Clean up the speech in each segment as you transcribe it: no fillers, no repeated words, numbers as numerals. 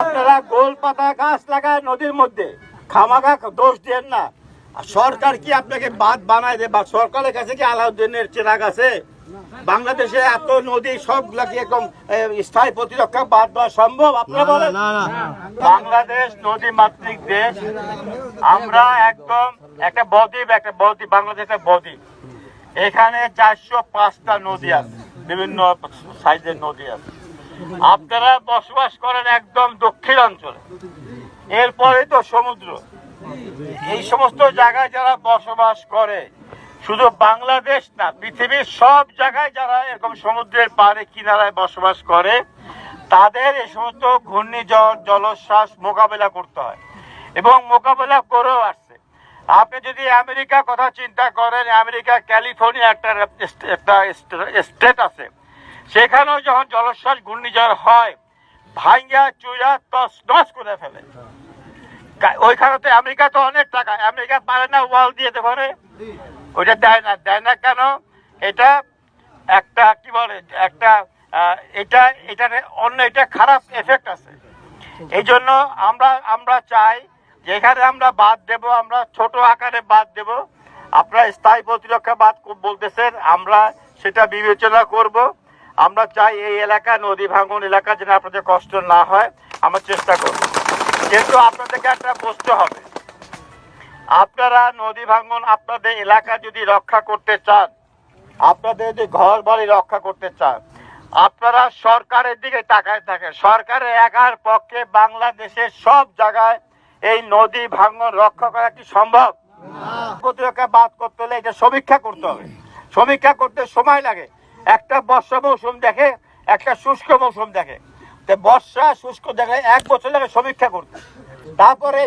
আপনারা গোল পাতা গাছ লাগায় নদীর মধ্যে খামাখা দোষ দেন না। সরকার কি আপনাকে বাঁধ বানায় দেবে? সরকারের কাছে কি আলাউদ্দিনের চেরাগ আছে? বাংলাদেশে এত নদী সবগুলা কি একদম স্থায়ী প্রতিরক্ষা বাঁধ দেওয়া সম্ভব? আপনারা বলেন। বাংলাদেশ নদী মাতৃক দেশ। আমরা একদম একটা বদ্বীপ, বাংলাদেশ একটা বদ্বীপ। এখানে 405টা নদী আছে, বিভিন্ন সাইজের নদী আছে। আপনারা বসবাস করেন একদম দক্ষিণ অঞ্চলে, এরপরে তো সমুদ্র। এই সমস্ত জায়গায় যারা বসবাস করে, শুধু বাংলাদেশ না, পৃথিবীর সব জায়গায় যারা এরকম সমুদ্রের পাড়ে কিনারায় বসবাস করে, তাদের এই সমস্ত ঘূর্ণিঝড় জলোচ্ছ্বাস মোকাবেলা করতে হয় এবং মোকাবেলা করেও আসছে। আপনি যদি আমেরিকার কথা চিন্তা করেন, আমেরিকা ক্যালিফোর্নিয়া একটা স্টেট আছে, সেখানেও যখন জলোচ্ছ্বাস ঘূর্ণিঝড় হয়, ভাঙ্গা চুরা তছনছ করে ফেলে। ওইখানে তো আমেরিকা তো অনেক টাকা, আমেরিকা পারে না ওয়াল দিয়ে করে, ওইটা দেয় না কেন? এটা একটা কি বলে, একটা এটা খারাপ এফেক্ট আছে। এই জন্য আমরা চাই যে এখানে আমরা বাদ দেব, আমরা ছোট আকারে বাদ দেব। আপনারা স্থায়ী প্রতিরক্ষা বাদ বলতেছেন, আমরা সেটা বিবেচনা করব। আমরা চাই এই এলাকা, নদী ভাঙন এলাকা যেন আপনাদের কষ্ট না হয়, আমরা চেষ্টা করব। কিন্তু আপনাদেরকে একটা বুঝতে হবে, আপনারা নদী ভাঙন আপনাদের এলাকা যদি রক্ষা করতে চান, আপনাদের যদি ঘর বাড়ি রক্ষা করতে চান, আপনারা সরকারের দিকে তাকায় থাকেন। সরকারের একার পক্ষে বাংলাদেশের সব জায়গায় এই নদী ভাঙন রক্ষা করা কি সম্ভব? প্রতিরক্ষা বাদ করতে হলে এটা সমীক্ষা করতে হবে। সমীক্ষা করতে সময় লাগে। একটা বর্ষা মৌসুম দেখে, একটা শুষ্ক মৌসুম দেখে। বর্ষা শুষ্ক দেখে 1 বছর লাগে সমীক্ষা করতে। তারপরে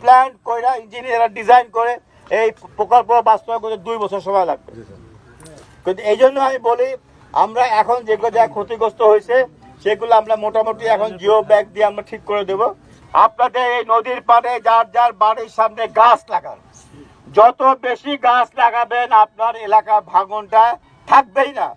প্ল্যান করে ইঞ্জিনিয়াররা ডিজাইন করে এই প্রকল্প বাস্তবায়ন করতে 2 বছর সময় লাগবে। কিন্তু এই জন্য আমি বলি, আমরা এখন যেগুলো যা ক্ষতিগ্রস্ত হয়েছে সেগুলো আমরা মোটামুটি এখন জিও ব্যাগ দিয়ে আমরা ঠিক করে দেব। আপনাদের এই নদীর পাড়ে যার যার বাড়ির সামনে গাছ লাগান। যত বেশি গাছ লাগাবেন, আপনার এলাকা ভাঙনটা থাকবেই না।